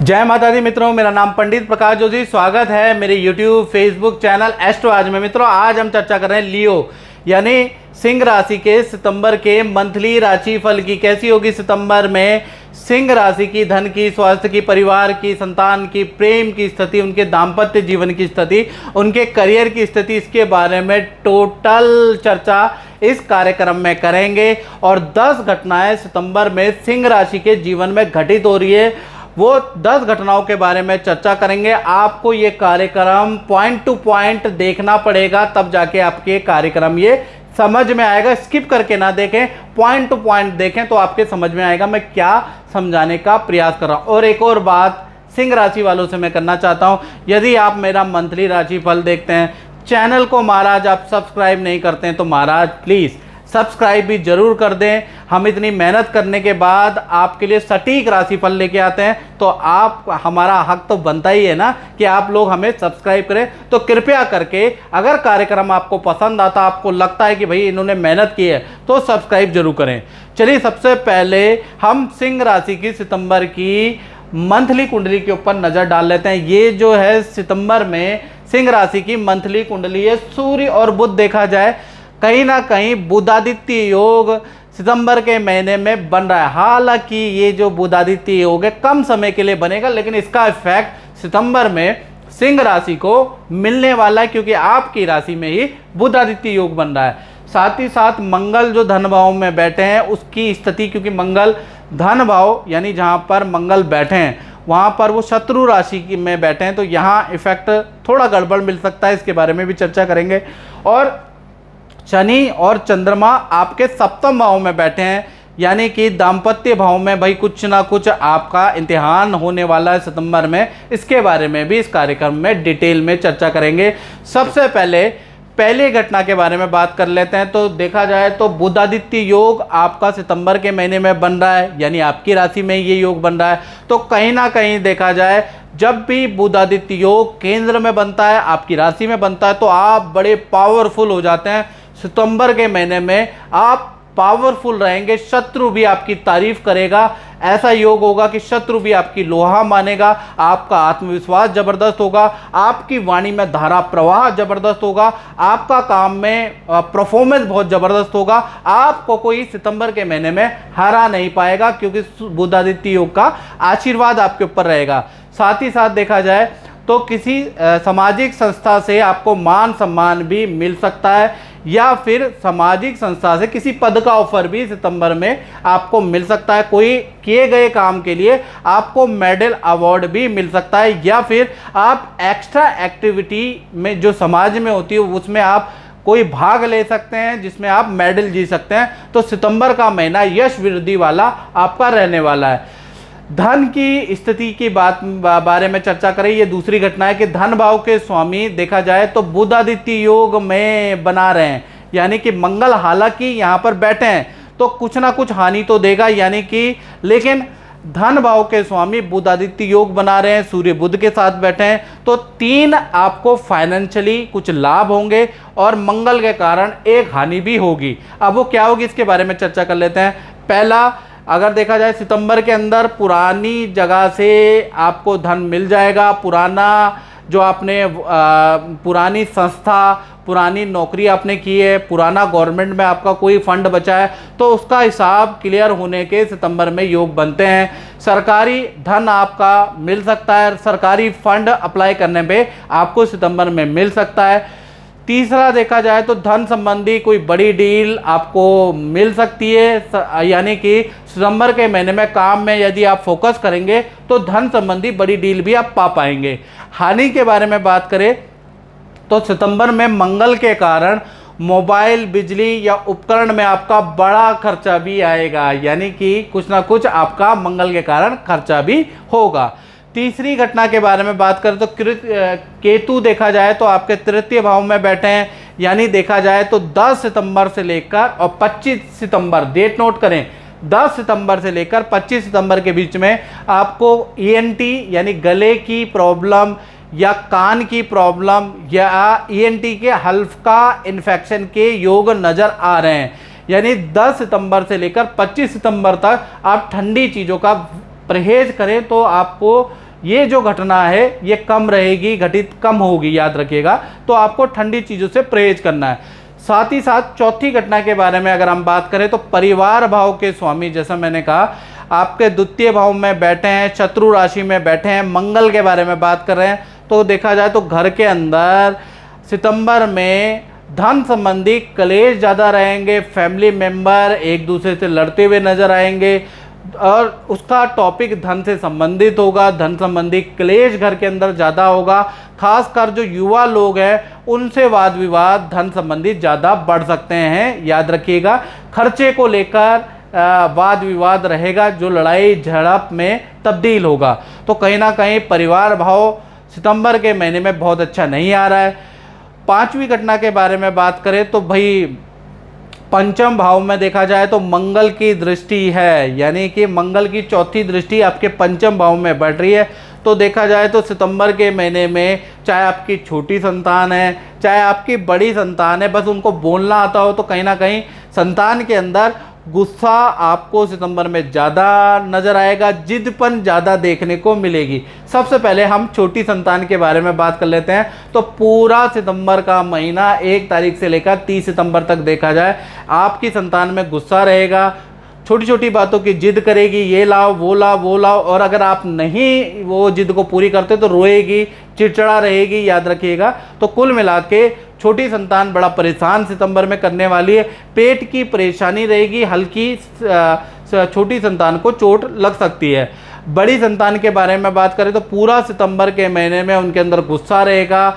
जय माता दी मित्रों, मेरा नाम पंडित प्रकाश जोशी। स्वागत है मेरे YouTube फेसबुक चैनल एस्ट्रो आज में। मित्रों, आज हम चर्चा कर रहे हैं लियो यानी सिंह राशि के सितंबर के मंथली राशि फल की। कैसी होगी सितंबर में सिंह राशि की? धन की, स्वास्थ्य की, परिवार की, संतान की, प्रेम की स्थिति, उनके दाम्पत्य जीवन की स्थिति, उनके करियर की स्थिति, इसके बारे में टोटल चर्चा इस कार्यक्रम में करेंगे। और 10 घटनाएं सितंबर में सिंह राशि के जीवन में घटित हो रही है, वो 10 घटनाओं के बारे में चर्चा करेंगे। आपको ये कार्यक्रम पॉइंट टू पॉइंट देखना पड़ेगा, तब जाके आपके कार्यक्रम ये समझ में आएगा। स्किप करके ना देखें, पॉइंट टू पॉइंट देखें तो आपके समझ में आएगा मैं क्या समझाने का प्रयास कर रहा हूं। और एक और बात सिंह राशि वालों से मैं करना चाहता हूं, यदि आप मेरा मंथली राशि फल देखते हैं, चैनल को महाराज आप सब्सक्राइब नहीं करते हैं तो महाराज प्लीज़ सब्सक्राइब भी जरूर कर दें। हम इतनी मेहनत करने के बाद आपके लिए सटीक राशिफल लेके आते हैं, तो आप हमारा हक तो बनता ही है ना कि आप लोग हमें सब्सक्राइब करें। तो कृपया करके अगर कार्यक्रम आपको पसंद आता, आपको लगता है कि भाई इन्होंने मेहनत की है, तो सब्सक्राइब जरूर करें। चलिए, सबसे पहले हम सिंह राशि की सितंबर की मंथली कुंडली के ऊपर नज़र डाल लेते हैं। ये जो है सितंबर में सिंह राशि की मंथली कुंडली है। सूर्य और बुध देखा जाए, कहीं ना कहीं बुधादित्य योग सितंबर के महीने में बन रहा है। हालांकि ये जो बुधादित्य योग है कम समय के लिए बनेगा, लेकिन इसका इफेक्ट सितंबर में सिंह राशि को मिलने वाला है, क्योंकि आपकी राशि में ही बुधादित्य योग बन रहा है। साथ ही साथ मंगल जो धन भाव में बैठे हैं उसकी स्थिति, क्योंकि मंगल धन भाव यानी जहाँ पर मंगल बैठे हैं वहाँ पर वो शत्रु राशि में बैठे हैं, तो यहाँ इफेक्ट थोड़ा गड़बड़ मिल सकता है। इसके बारे में भी चर्चा करेंगे। और शनि और चंद्रमा आपके सप्तम भाव में बैठे हैं, यानी कि दाम्पत्य भाव में भाई कुछ ना कुछ आपका इम्तिहान होने वाला है सितंबर में। इसके बारे में भी इस कार्यक्रम में डिटेल में चर्चा करेंगे। सबसे पहले घटना के बारे में बात कर लेते हैं। तो देखा जाए तो बुधादित्य योग आपका सितंबर के महीने में बन रहा है, यानी आपकी राशि में ये योग बन रहा है। तो कहीं ना कहीं देखा जाए, जब भी बुधादित्य योग केंद्र में बनता है, आपकी राशि में बनता है, तो आप बड़े पावरफुल हो जाते हैं। सितंबर के महीने में आप पावरफुल रहेंगे, शत्रु भी आपकी तारीफ करेगा। ऐसा योग होगा कि शत्रु भी आपकी लोहा मानेगा। आपका आत्मविश्वास जबरदस्त होगा, आपकी वाणी में धारा प्रवाह जबरदस्त होगा, आपका काम में परफॉर्मेंस बहुत जबरदस्त होगा। आपको कोई सितंबर के महीने में हरा नहीं पाएगा, क्योंकि बुधादित्य योग का आशीर्वाद आपके ऊपर रहेगा। साथ ही साथ देखा जाए तो किसी सामाजिक संस्था से आपको मान सम्मान भी मिल सकता है, या फिर सामाजिक संस्था से किसी पद का ऑफर भी सितंबर में आपको मिल सकता है। कोई किए गए काम के लिए आपको मेडल अवार्ड भी मिल सकता है, या फिर आप एक्स्ट्रा एक्टिविटी में जो समाज में होती है उसमें आप कोई भाग ले सकते हैं, जिसमें आप मेडल जीत सकते हैं। तो सितंबर का महीना यश वृद्धि वाला आपका रहने वाला है। धन की स्थिति की बारे में चर्चा करें। ये दूसरी घटना है कि धन भाव के स्वामी देखा जाए तो बुधादित्य योग में बना रहे हैं, यानी कि मंगल हालांकि यहाँ पर बैठे हैं तो कुछ ना कुछ हानि तो देगा, यानी कि लेकिन धन भाव के स्वामी बुधादित्य योग बना रहे हैं, सूर्य बुध के साथ बैठे हैं, तो 3 आपको फाइनेंशियली कुछ लाभ होंगे और मंगल के कारण एक हानि भी होगी। अब वो क्या होगी इसके बारे में चर्चा कर लेते हैं। पहला, अगर देखा जाए सितंबर के अंदर पुरानी जगह से आपको धन मिल जाएगा। पुराना जो आपने पुरानी संस्था, पुरानी नौकरी आपने की है, पुराना गवर्नमेंट में आपका कोई फंड बचा है, तो उसका हिसाब क्लियर होने के सितंबर में योग बनते हैं। सरकारी धन आपका मिल सकता है, सरकारी फंड अप्लाई करने पे आपको सितंबर में मिल सकता है। तीसरा, देखा जाए तो धन संबंधी कोई बड़ी डील आपको मिल सकती है, यानी कि सितंबर के महीने में काम में यदि आप फोकस करेंगे तो धन संबंधी बड़ी डील भी आप पा पाएंगे। हानि के बारे में बात करें तो सितंबर में मंगल के कारण मोबाइल, बिजली या उपकरण में आपका बड़ा खर्चा भी आएगा, यानी कि कुछ ना कुछ आपका मंगल के कारण खर्चा भी होगा। तीसरी घटना के बारे में बात करें तो केतु देखा जाए तो आपके तृतीय भाव में बैठे हैं, यानी देखा जाए तो 10 सितंबर से लेकर और 25 सितंबर, डेट नोट करें, 10 सितंबर से लेकर 25 सितंबर के बीच में आपको ENT यानी गले की प्रॉब्लम या कान की प्रॉब्लम या ENT के हल्का इन्फेक्शन के योग नज़र आ रहे हैं। यानी 10 सितंबर से लेकर 25 सितंबर तक आप ठंडी चीज़ों का परहेज करें तो आपको ये जो घटना है ये कम रहेगी, घटित कम होगी, याद रखिएगा। तो आपको ठंडी चीज़ों से परहेज करना है। साथ ही साथ चौथी घटना के बारे में अगर हम बात करें तो परिवार भाव के स्वामी, जैसा मैंने कहा, आपके द्वितीय भाव में बैठे हैं, शत्रु राशि में बैठे हैं, मंगल के बारे में बात कर रहे हैं। तो देखा जाए तो घर के अंदर सितंबर में धन संबंधी क्लेश ज़्यादा रहेंगे, फैमिली मेंबर एक दूसरे से लड़ते हुए नजर आएंगे और उसका टॉपिक धन से संबंधित होगा। धन संबंधी क्लेश घर के अंदर ज़्यादा होगा। खासकर जो युवा लोग हैं उनसे वाद विवाद धन संबंधी ज़्यादा बढ़ सकते हैं, याद रखिएगा। खर्चे को लेकर वाद विवाद रहेगा जो लड़ाई झड़प में तब्दील होगा। तो कहीं ना कहीं परिवार भाव सितंबर के महीने में बहुत अच्छा नहीं आ रहा है। पांचवी घटना के बारे में बात करें तो भाई पंचम भाव में देखा जाए तो मंगल की दृष्टि है, यानी कि मंगल की चौथी दृष्टि आपके पंचम भाव में बढ़ रही है। तो देखा जाए तो सितंबर के महीने में चाहे आपकी छोटी संतान है चाहे आपकी बड़ी संतान है, बस उनको बोलना आता हो तो कहीं ना कहीं संतान के अंदर गुस्सा आपको सितंबर में ज़्यादा नज़र आएगा, जिदपन ज़्यादा देखने को मिलेगी। सबसे पहले हम छोटी संतान के बारे में बात कर लेते हैं। तो पूरा सितंबर का महीना 1 तारीख से लेकर 30 सितंबर तक देखा जाए आपकी संतान में गुस्सा रहेगा, छोटी छोटी बातों की जिद करेगी, ये लाओ वो लाओ वो लाओ, और अगर आप नहीं वो जिद को पूरी करते तो रोएगी, चिड़चिड़ा रहेगी, याद रखिएगा। तो कुल मिला के छोटी संतान बड़ा परेशान सितंबर में करने वाली है। पेट की परेशानी रहेगी, हल्की छोटी संतान को चोट लग सकती है। बड़ी संतान के बारे में बात करें तो पूरा सितंबर के महीने में उनके अंदर गुस्सा रहेगा,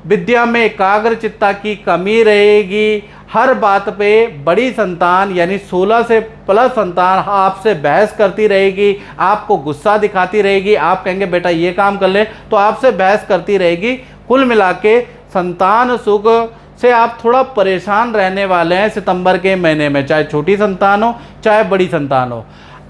विद्या में एकाग्रचित्ता की कमी रहेगी, हर बात पे बड़ी संतान यानी 16 से प्लस संतान आपसे बहस करती रहेगी, आपको गुस्सा दिखाती रहेगी, आप कहेंगे बेटा ये काम कर ले तो आपसे बहस करती रहेगी। कुल मिला के संतान सुख से आप थोड़ा परेशान रहने वाले हैं सितंबर के महीने में, चाहे छोटी संतान हो चाहे बड़ी संतान हो।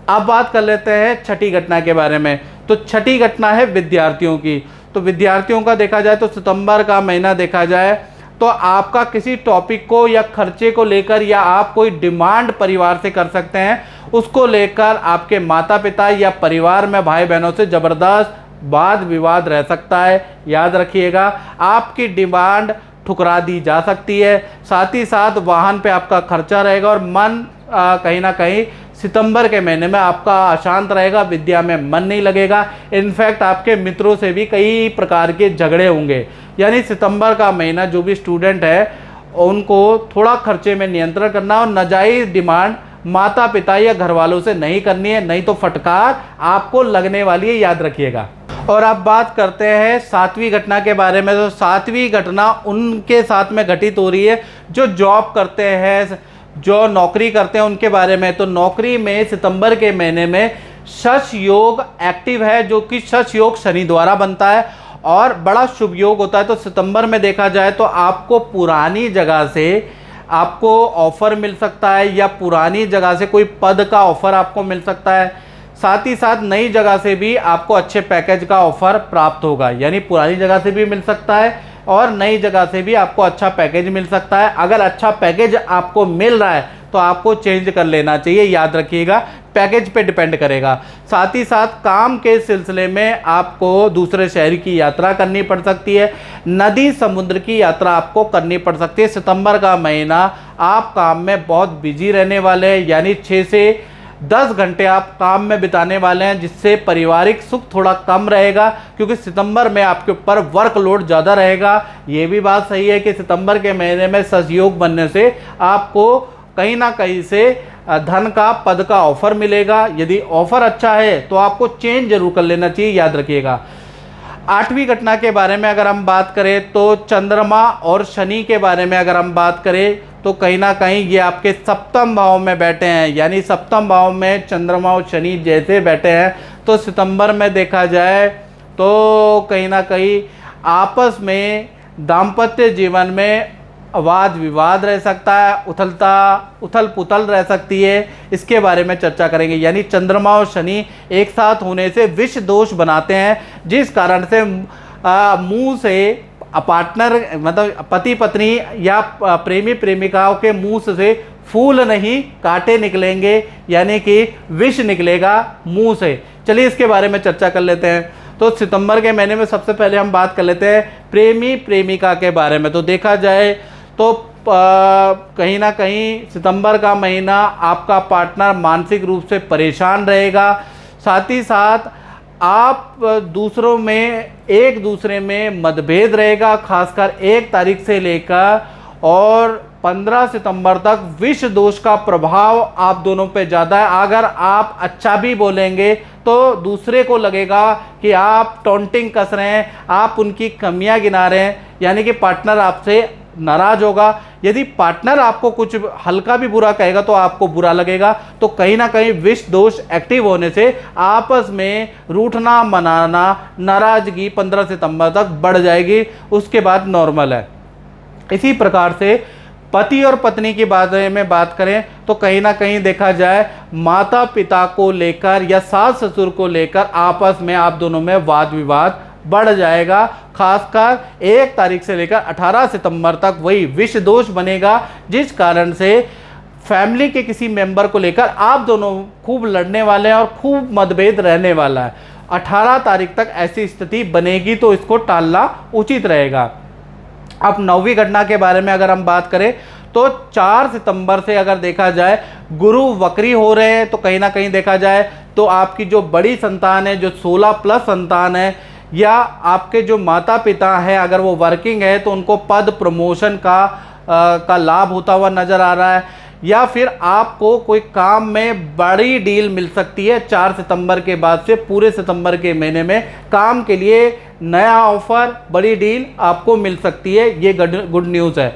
अब बात कर लेते हैं छठी घटना के बारे में। तो छठी घटना है विद्यार्थियों की। तो विद्यार्थियों का देखा जाए तो सितंबर का महीना देखा जाए तो आपका किसी टॉपिक को या खर्चे को लेकर या आप कोई डिमांड परिवार से कर सकते हैं, उसको लेकर आपके माता पिता या परिवार में भाई बहनों से ज़बरदस्त वाद विवाद रह सकता है, याद रखिएगा। आपकी डिमांड ठुकरा दी जा सकती है। साथ ही साथ वाहन पे आपका खर्चा रहेगा और मन कहीं ना कहीं सितंबर के महीने में आपका अशांत रहेगा, विद्या में मन नहीं लगेगा। इनफैक्ट आपके मित्रों से भी कई प्रकार के झगड़े होंगे। यानी सितंबर का महीना जो भी स्टूडेंट है उनको थोड़ा खर्चे में नियंत्रण करना और नाजायज़ डिमांड माता पिता या घर वालों से नहीं करनी है, नहीं तो फटकार आपको लगने वाली है, याद रखिएगा। और अब बात करते हैं सातवीं घटना के बारे में। तो सातवीं घटना उनके साथ में घटित हो रही है जो जॉब करते हैं, जो नौकरी करते हैं उनके बारे में। तो नौकरी में सितंबर के महीने में शश योग एक्टिव है, जो कि शश योग शनि द्वारा बनता है और बड़ा शुभ योग होता है। तो सितंबर में देखा जाए तो आपको पुरानी जगह से आपको ऑफर मिल सकता है या पुरानी जगह से कोई पद का ऑफर आपको मिल सकता है। साथ ही साथ नई जगह से भी आपको अच्छे पैकेज का ऑफर प्राप्त होगा, यानी पुरानी जगह से भी मिल सकता है और नई जगह से भी आपको अच्छा पैकेज मिल सकता है। अगर अच्छा पैकेज आपको मिल रहा है तो आपको चेंज कर लेना चाहिए, याद रखिएगा, पैकेज पे डिपेंड करेगा। साथ ही साथ काम के सिलसिले में आपको दूसरे शहर की यात्रा करनी पड़ सकती है, नदी समुद्र की यात्रा आपको करनी पड़ सकती है। सितंबर का महीना आप काम में बहुत बिजी रहने वाले हैं, यानी 6 से 10 घंटे आप काम में बिताने वाले हैं, जिससे पारिवारिक सुख थोड़ा कम रहेगा, क्योंकि सितंबर में आपके ऊपर वर्कलोड ज़्यादा रहेगा। ये भी बात सही है कि सितंबर के महीने में सहयोग बनने से आपको कहीं ना कहीं से धन का पद का ऑफर मिलेगा। यदि ऑफर अच्छा है तो आपको चेंज जरूर कर लेना चाहिए, याद रखिएगा। आठवीं घटना के बारे में अगर हम बात करें तो चंद्रमा और शनि के बारे में अगर हम बात करें तो कहीं ना कहीं ये आपके सप्तम भाव में बैठे हैं, यानी सप्तम भाव में चंद्रमा और शनि जैसे बैठे हैं। तो सितंबर में देखा जाए तो कहीं ना कहीं आपस में दाम्पत्य जीवन में वाद विवाद रह सकता है, उथल पुथल रह सकती है, इसके बारे में चर्चा करेंगे। यानी चंद्रमा और शनि एक साथ होने से विष दोष बनाते हैं, जिस कारण से मुंह से पार्टनर मतलब पति पत्नी या प्रेमी प्रेमिकाओं के मुंह से फूल नहीं कांटे निकलेंगे, यानी कि विष निकलेगा मुंह से। चलिए इसके बारे में चर्चा कर लेते हैं। तो सितंबर के महीने में सबसे पहले हम बात कर लेते हैं प्रेमी प्रेमिका के बारे में। तो देखा जाए तो कहीं ना कहीं सितंबर का महीना आपका पार्टनर मानसिक रूप से परेशान रहेगा। साथ ही साथ आप दूसरों में एक दूसरे में मतभेद रहेगा, खासकर 1 तारीख से लेकर और 15 सितंबर तक विष दोष का प्रभाव आप दोनों पे ज़्यादा है। अगर आप अच्छा भी बोलेंगे तो दूसरे को लगेगा कि आप टॉन्टिंग कस रहे हैं, आप उनकी कमियां गिना रहे हैं, यानी कि पार्टनर आपसे नाराज होगा। यदि पार्टनर आपको कुछ हल्का भी बुरा कहेगा तो आपको बुरा लगेगा। तो कहीं ना कहीं विष दोष एक्टिव होने से आपस में रूठना मनाना नाराजगी 15 सितंबर तक बढ़ जाएगी, उसके बाद नॉर्मल है। इसी प्रकार से पति और पत्नी के बारे में बात करें तो कहीं ना कहीं देखा जाए माता पिता को लेकर या सास ससुर को लेकर आपस में आप दोनों में वाद विवाद बढ़ जाएगा। खासकर 1 तारीख से लेकर 18 सितंबर तक वही विष दोष बनेगा, जिस कारण से फैमिली के किसी मेंबर को लेकर आप दोनों खूब लड़ने वाले हैं और खूब मतभेद रहने वाला है। 18 तारीख तक ऐसी स्थिति बनेगी तो इसको टालना उचित रहेगा। अब 9वीं घटना के बारे में अगर हम बात करें तो 4 सितंबर से अगर देखा जाए गुरु वक्री हो रहे हैं, तो कहीं ना कहीं देखा जाए तो आपकी जो बड़ी संतान है, जो 16+ संतान है, या आपके जो माता पिता हैं अगर वो वर्किंग है तो उनको पद प्रमोशन का लाभ होता हुआ नज़र आ रहा है, या फिर आपको कोई काम में बड़ी डील मिल सकती है। 4 सितंबर के बाद से पूरे सितंबर के महीने में काम के लिए नया ऑफर, बड़ी डील आपको मिल सकती है, ये गुड न्यूज़ है।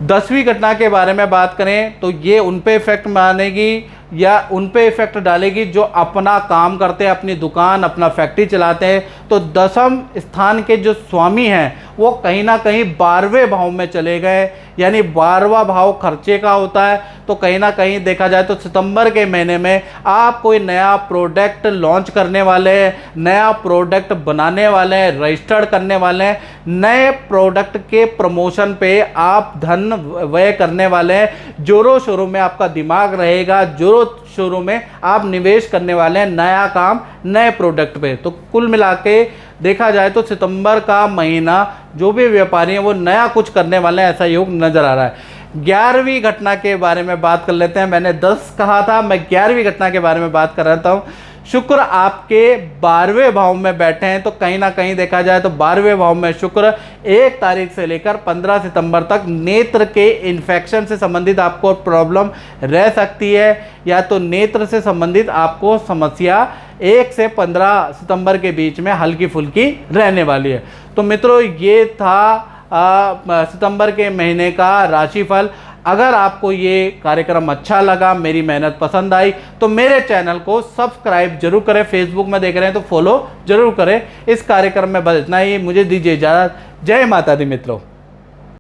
10वीं घटना के बारे में बात करें तो ये उन पे इफेक्ट मानेगी या उन पे इफेक्ट डालेगी जो अपना काम करते हैं, अपनी दुकान, अपना फैक्ट्री चलाते हैं। तो 10वें स्थान के जो स्वामी हैं वो कहीं ना कहीं 12वें भाव में चले गए, यानी 12वां भाव खर्चे का होता है। तो कहीं ना कहीं देखा जाए तो सितंबर के महीने में आप कोई नया प्रोडक्ट लॉन्च करने वाले हैं, नया प्रोडक्ट बनाने वाले हैं, रजिस्टर्ड करने वाले हैं, नए प्रोडक्ट के प्रमोशन पे आप धन व्यय करने वाले हैं। जोरों शोरों में आपका दिमाग रहेगा, जोरों शोरों में आप निवेश करने वाले हैं नया काम, नए प्रोडक्ट पे। तो कुल मिला के देखा जाए तो सितंबर का महीना जो भी व्यापारी हैं वो नया कुछ करने वाले हैं, ऐसा योग नज़र आ रहा है। 11वीं घटना के बारे में बात कर लेते हैं। मैंने 10 कहा था, मैं 11वीं घटना के बारे में बात कर रहा हूँ। शुक्र आपके 12वें भाव में बैठे हैं, तो कहीं ना कहीं देखा जाए तो 12वें भाव में शुक्र 1 तारीख से लेकर 15 सितंबर तक नेत्र के इन्फेक्शन से संबंधित आपको प्रॉब्लम रह सकती है, या तो नेत्र से संबंधित आपको समस्या 1 से 15 सितंबर के बीच में हल्की फुल्की रहने वाली है। तो मित्रों ये था सितंबर के महीने का राशिफल। अगर आपको ये कार्यक्रम अच्छा लगा, मेरी मेहनत पसंद आई, तो मेरे चैनल को सब्सक्राइब जरूर करें। फेसबुक में देख रहे हैं तो फॉलो जरूर करें। इस कार्यक्रम में बस इतना ही, मुझे दीजिए इजाज़त। जय माता दी मित्रों।